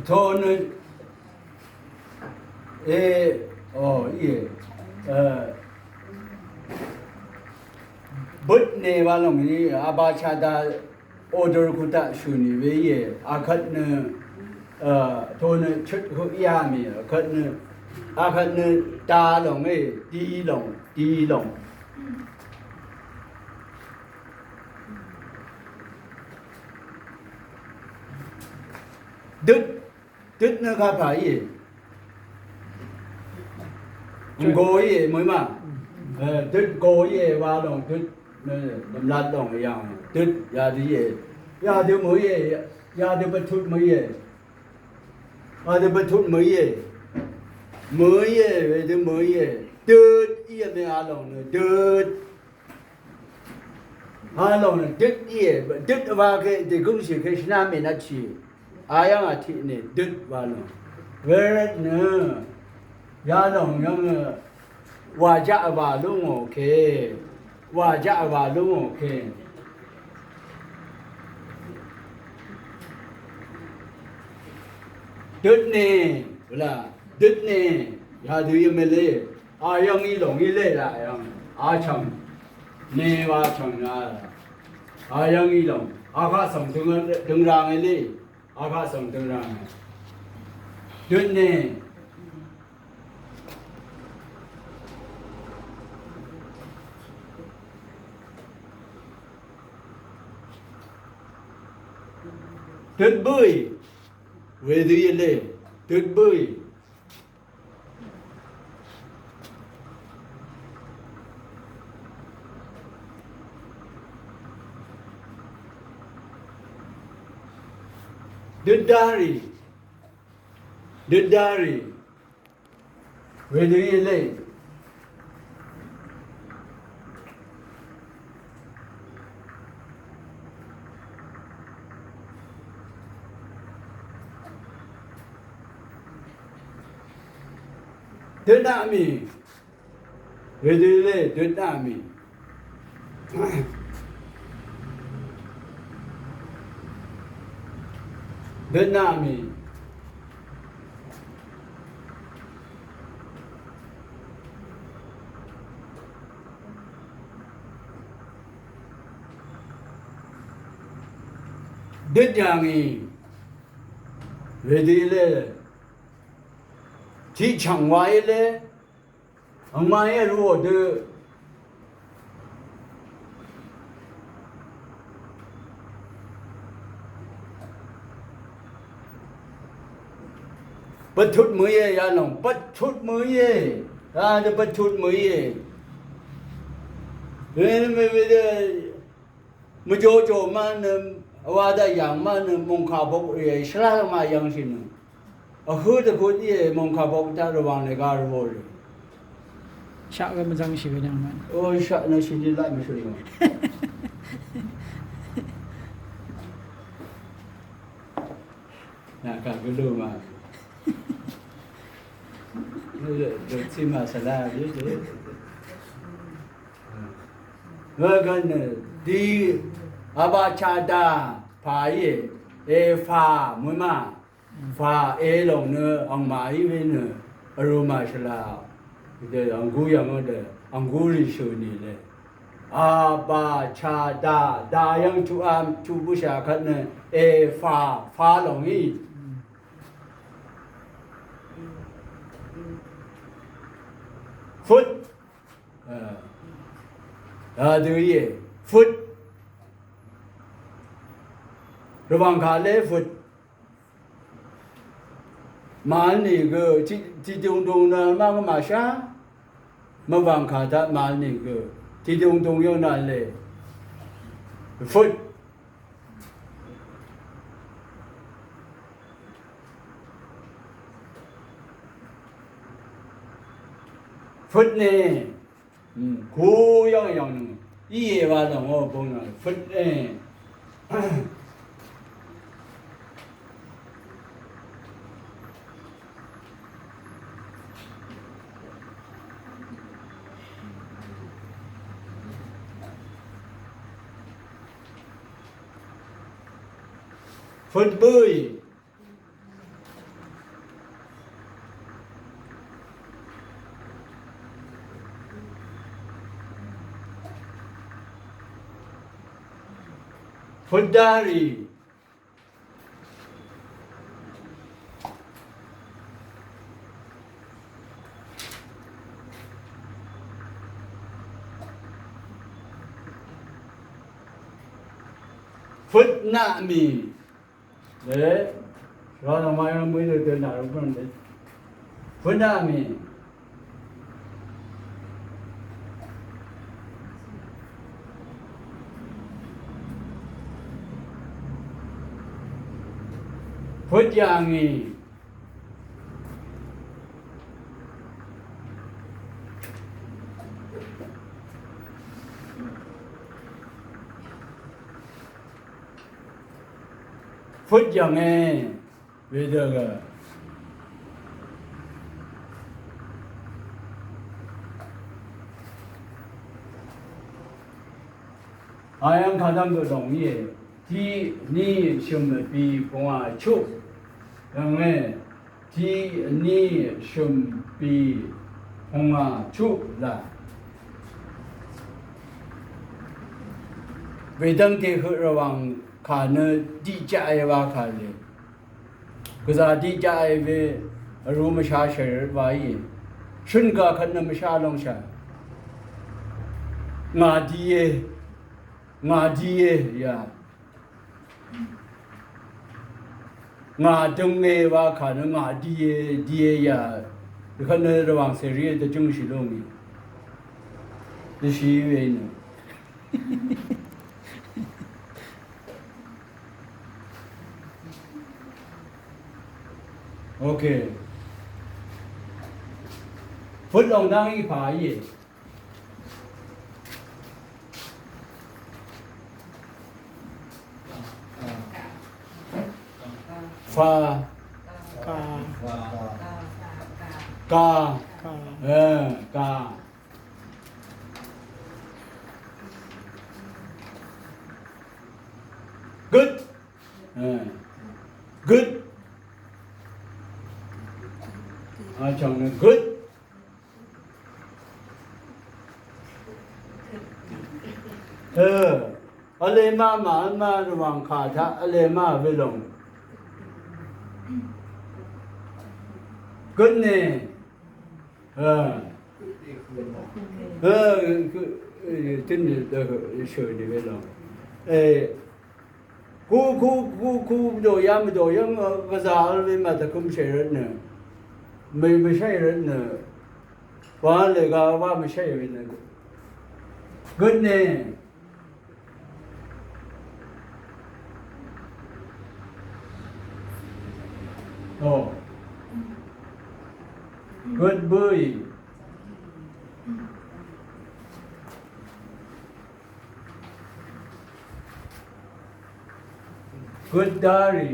โทนโอ้ยบุตรเนี่ยว่าลงนี้อาบาชาดาออเดอร์คุตะชุนีเวียอาคัดเนี่ยโทนชุดหุยามีอาคัดเนี่ยตาลงดีลงดึดนะครับไผ่โกยมั้ยมาดึดโกยว่าลงดึดลำลัดลงอย่างดึดยาดียาดีมั้ยยาดีบรรทุกมั้ยยาดีบรรทุกมั้ยเวทีมั้ยดึดอีไม่อาลงดึดอาลงดึดดึดว่าแค่ที่กุ้งสิแค่ชนะไม่นัดชีอายังอาทิตย์นี้ดึกวันลงเวรเนยาลงยังว่าจะว่าลุงโอเคว่าจะว่าลุงโอเคดึกนี่เวลาดึกนี่ยาดูยังไม่เล่อายังอีหลงอีเล่ละยังอาชังเนว่าชังนะอายังอีหลงอาข้าส่งถึงรางไอ้เล่อาภาส่งตรงนั้นดุนเนี่ยดุดบุยเวทีเล่ดุดบุยดุดดารีเวทีเล่ดุดนามีเวทีเล่ดุดนามีดุดนามีดึดอย่างนี้เวทีเล่ที่ช่างไว้เลยทำไมรู้ว่าเด้อปัดชุดมือยาหลงปัดชุดมือจะปัดชุดมือเรื่องไม่ได้มาโจมันว่าได้อย่างมันมงคาบกฉลาดมาอย่างสินะคือแต่คนที่มงคาบกจะระวังในการรู้เลยชาก็มันจังชีวิตยังมันโอ้ชาในชีวิตไล่ไม่ใช่หรอนะการก็รู้มาเดี๋ยวที่มาสลายเยอะๆกันดีอาบาชาดาพายฟ้ามวยมาฟ้าลงเนออังมาอีเวนเนออารมาชลาเดี๋ยวอังกูยังเดี๋ยวอังกูริชูนี่เลยอาบาชาดายังชูบุษาคันเนฟ้าลงอีฟุตดูฟุตระวังขาเล่ฟุตมานี่ก็ที่ตรงๆนั้นมาช้ามาวังขาทัดมานี่ก็ที่ตรงๆอย่างนั้นเลยฟุตนี่กูอย่างนึงอีว่าต้องว่าพงนั้นฟุตนี่ฟุตบุย พุทธารีพุทธนามีเลยเราทำไมเราไม่ได้เดินหน้าเราเพิ่งเลยพุทธนามีพุทธางีพุทธยังไงเวทกะอายังข้าทำตัวตรงนี้ที่นี่ชิมปีพงอาชุยังไงที่นี่ชิมปีพงอาชุละเวดังเกคือระวังขาเนดีใจว่าขาเลยก็จะดีใจเวรู้ไม่ชาเฉยไว้ชุนก็ขันไม่ชาลงชางาดียางาจงเอว่าขันงาดียาขันระวังเสียจะจงสิลงนี่จะชีเวนโอเคพุทธองค์นั่งอีกฝ่ายฟ้าก าก าก า กา good good จังเลย good อะไรมาระวังขาดอะไรมาเวลง good เนี่ยคือ真的学的เวลงกูโดยามภาษาอะไรมาแต่กูไม่ใช่รถเนี่ยไม่ใช่รถเนี่ยว่าเลยก็ว่าไม่ใช่รถเนี่ยกูเนี่ยโอ้ good boy good diary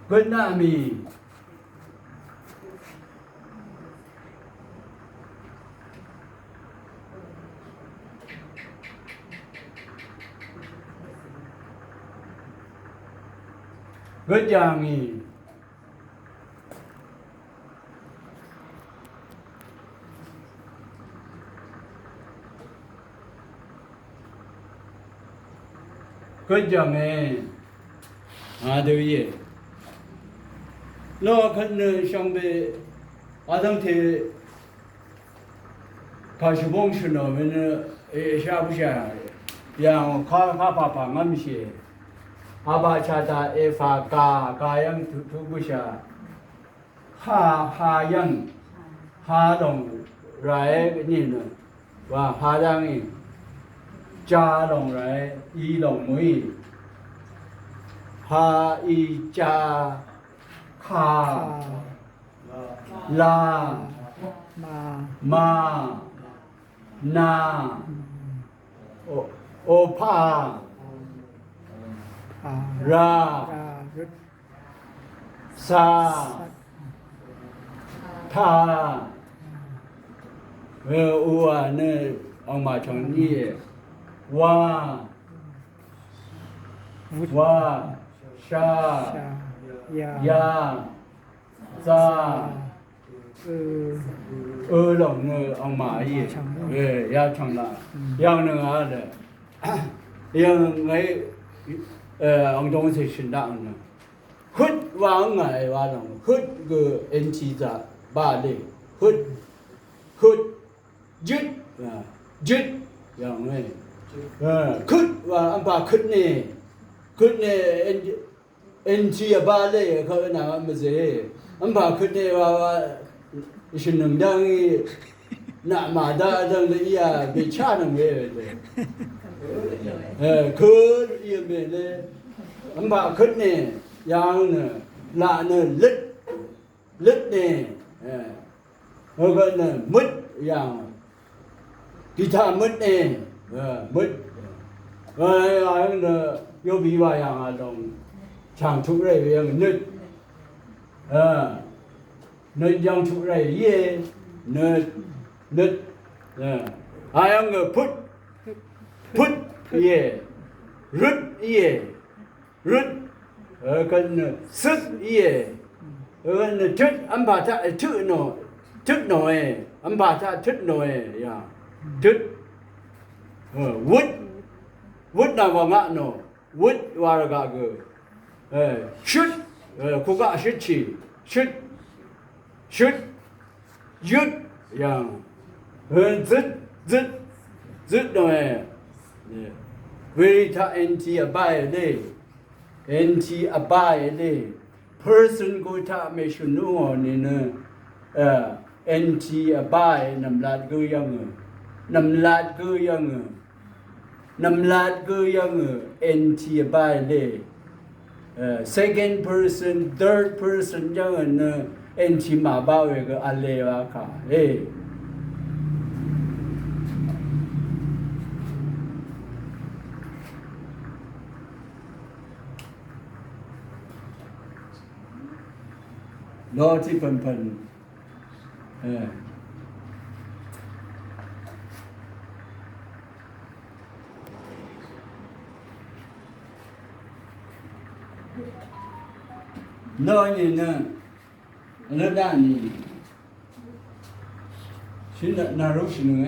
good nami good yangi good yangi đâu vậy lo khăn sang bề thằng thì khai sử bông sử nó mình sao bây giờ yang khá phá ngắm gì Aba chata efa ka yang tu busha ha yang ha dong rai ni ne wa ha dang ni cha dong rai yi dong mui ha i cha kha la ma na o pa ra sa tha về ua nơi ông mà chọn gì wa ชา ชา ยา ยาซา เออ หลงเนอเอามาอียาช่างละยังนึงอะไรยังไงองตรงสิชินดังนะฮึดวางไงวะน้องฮึดก็เอ็นชีจะบาลีฮึดยึดอย่างไงคึดว่าอันปาคึดนี่เอ็นชีบาลีเขาหนาไม่ใช่อันปาคึดนี่ว่าฉันนึกดังน่ะมาได้ดังเลยอ่ะไปชาหนึ่งเลยคึดยังไม่เลยอันปาคึดนี่ยังเนี่ยละเนี่ยลึกนี่แล้วก็เนี่ยมุดอย่างกีตาร์มุดนี่มุดเนี่ยโยบีว่าอย่างอะไรตรงช่างทุกเรื่องอย่างนึกนึกยังทุกเรื่องเย่นึกอย่างเงี้ยพุทเย่รึดก็เนี่ยซึกเย่เนี่ยทึดอันบาทะทึดหน่อยอันบาทะทึดหน่อยอย่างทึดวุดน่ะว่างะเนาะวุดว่าละกะก็ชุดคุกะชุดชีชุดยุดอย่างซึดหน่อยเวทาเอ็นทีอบายเลยเอ็นทีอบายเลย person กูถ้าไม่ชุนหัวนี่เนอะเอ็นทีอบายน้ำลาดก็ยังน้ำลาดก็ยังเอ็นทีอบายเลย second person third person ยังเนอะเอ็นทีมาบ้าเวก็อะไรวะค่ะรอที่พันน้อยนี่นะแล้วด้านนี้ชิ้นน่ารู้ชิ้นไง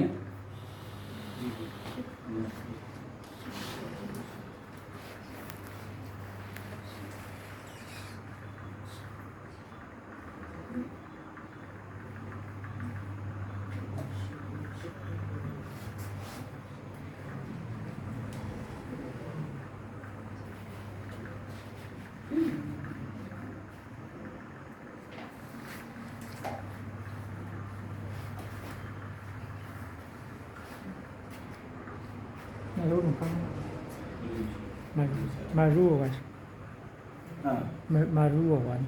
มารู้หรือเปล่ามารู้กันมารู้วัน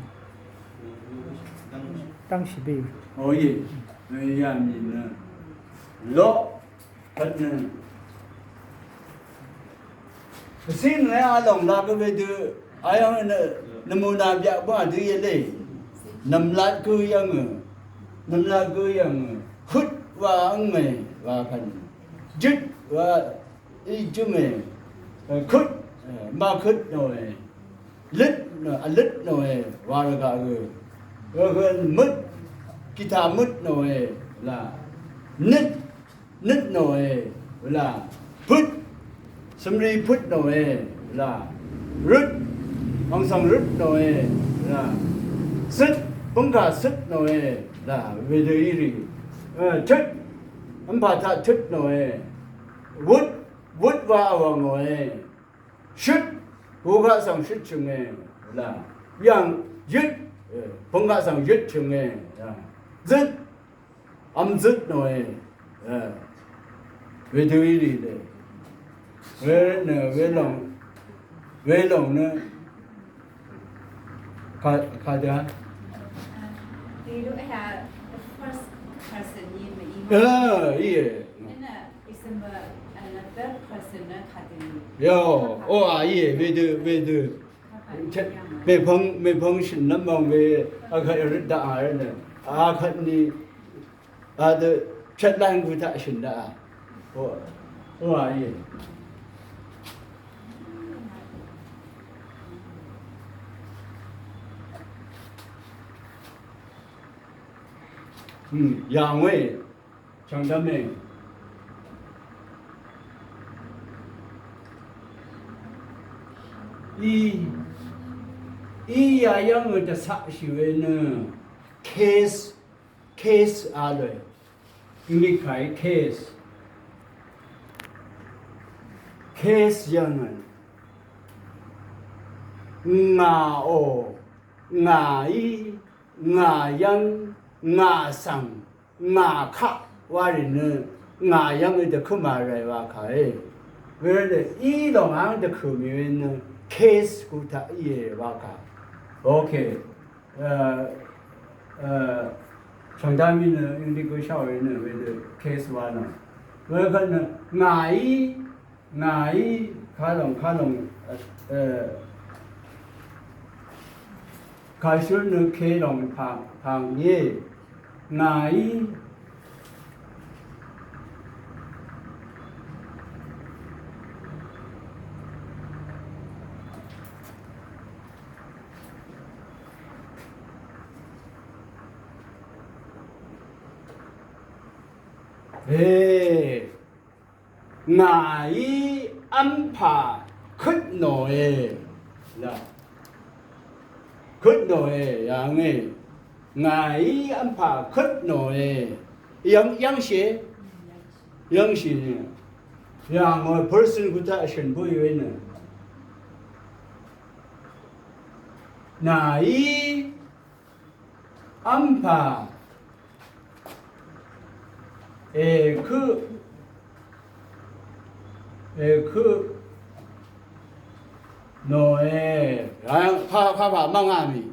ตั้งสิบปีโอ้ยไม่ยามนี่นะโลพันนะสิ่งไหนอาลงลาก็ไปดูอายังเนี่ยนโมนาบิอาบ้าดูยังไงน้ำลาดก็ยังฮึดว่าอังเมว่าพันจุดว่าอีจุเมคึดมาคึดหน่อยลึดหน่อยว่าละก็คือมุดกีตาร์มุดหน่อยละนึดหน่อยละพุทสมรีพุทหน่อยละรึดองสังรึดหน่อยละซึดปุ่งกาซึดหน่อยละเวทีรีทึดอันพาทะทึดหน่อยวุดว่าว่าหน่อยชุดผู้กาสังชุดชงเงละยังยึดปุ่งกาสังยึดชงเงละซึดซึดหน่อยเวทีรีเลยเวลงเนี่ยขาดะYou look at the first person in the email. yeah. And it's another person that had the. Yo, yeah, we do. ไม่พงฉันน้ำมองไปอาคาริดาเนี่ยอาคานี่เดชัดแรงกุฏฉันได้โอ้ 양회 정답에 이 야영의 사시에는 케이스 알아요. 그러니까 케이스 양은 ngao, ngài, ngài ng아상, ng아카 와리는 ng아양의 그 말을 와카에 그런데 이 동안의 그 묘에는 케이스 구타 이에 와카 오케이 정답이는 인디 그 샤워에는 왜 케이스 와는 왜 그는 ngài 가동 가시는 개롱 방예 ngài ngài âm phà khất nổi là khất nổi 양에 ngài âm phà khất nổi 양시 양의 person 구타션 보이는 ngài âm phà 그 너의 파파 망함이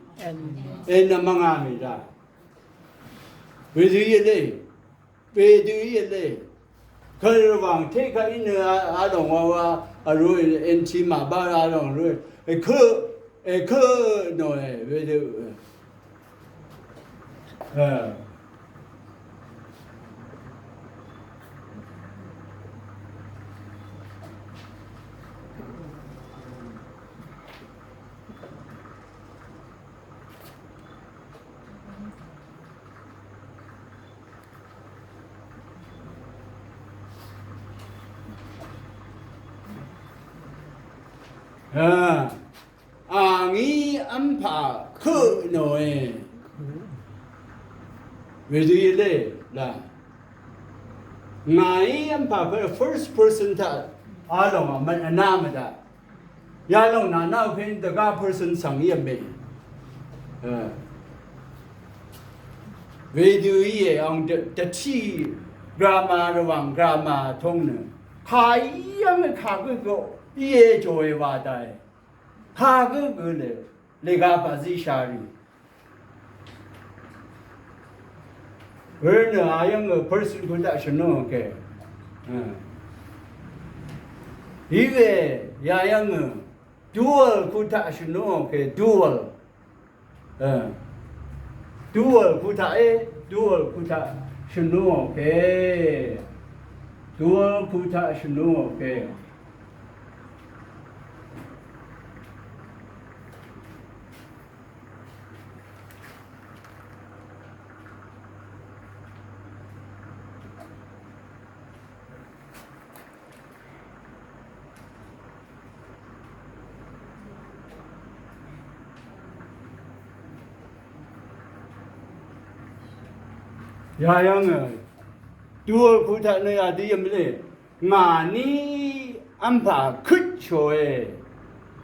애나 망함이다. 왜들이래? 그러왕 태가 있는 아동와 아루 엔티마 바라롱을 그 너의 왜들 앙이 안파 그 너의 왜들이래 라 ngài 안파 그 first person 다 알롱아 나마다 야롱 나나 펜 더가 person 상이에 왜들이에 앙 더치 드라마랑 드라마 통는 가이양의 가그 이해 조에 와다에 가그글에 내가 바지샤리 그러는 아영의 벌써 그다시는 게 이게 야영의 dual 그다시는 게 dual dual 그다에 dual 그다시는 게 dual 그다시는 게 야영은 두어 구타는 아디엠래 마니 안파 크초에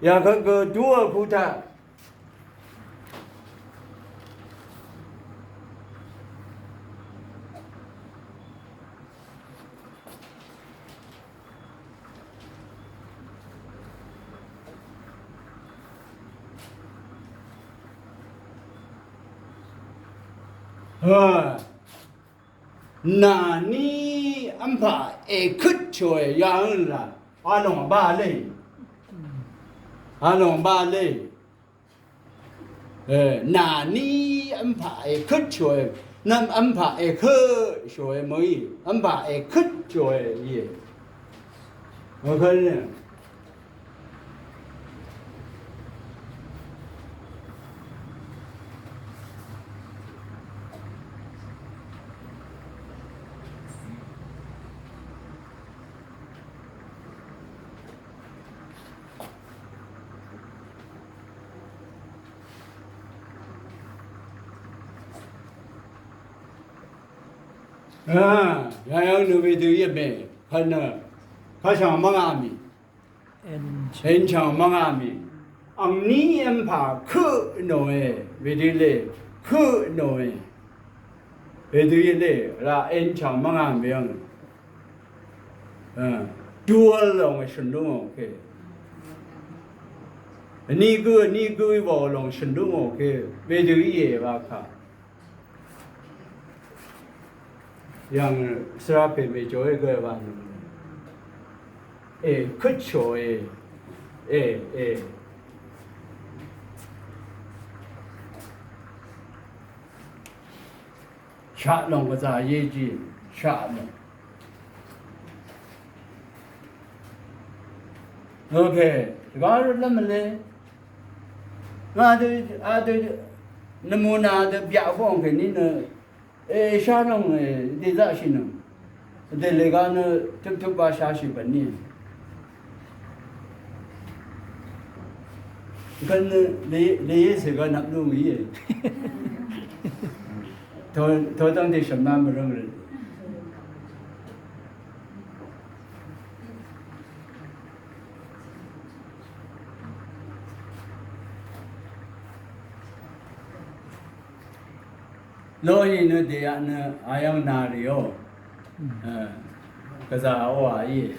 야 그 두어 구타 나니 안파 에크초에 야은라 아롱 바레 나니 안파 에크초에 남 안파 에크초에 뭐이 안파 에크초에 예 그러네 양양 누비도 예배 하나 가장 망아미 엔창 망아미 앙니 엠파 크 노에 베딜레 크 노에 베딜레 라 엔창 망아미양 두얼롱 신동 오케이 니그 보롱 신동 오케이 베딜이에 바카 양 스라페 메조에 그 바는 그쵸 샤롱 거자 예지 샤롱 오케이 이거를 넘을래 아들 너무나도 벼봉 괜히는 샤롱 대자시는 근데 내가는 툭툭바 샤시 버니 그는 내에서가 남동이에 더 당대什么么人 로이는 대야는 아양 나리요. 그래서 와이.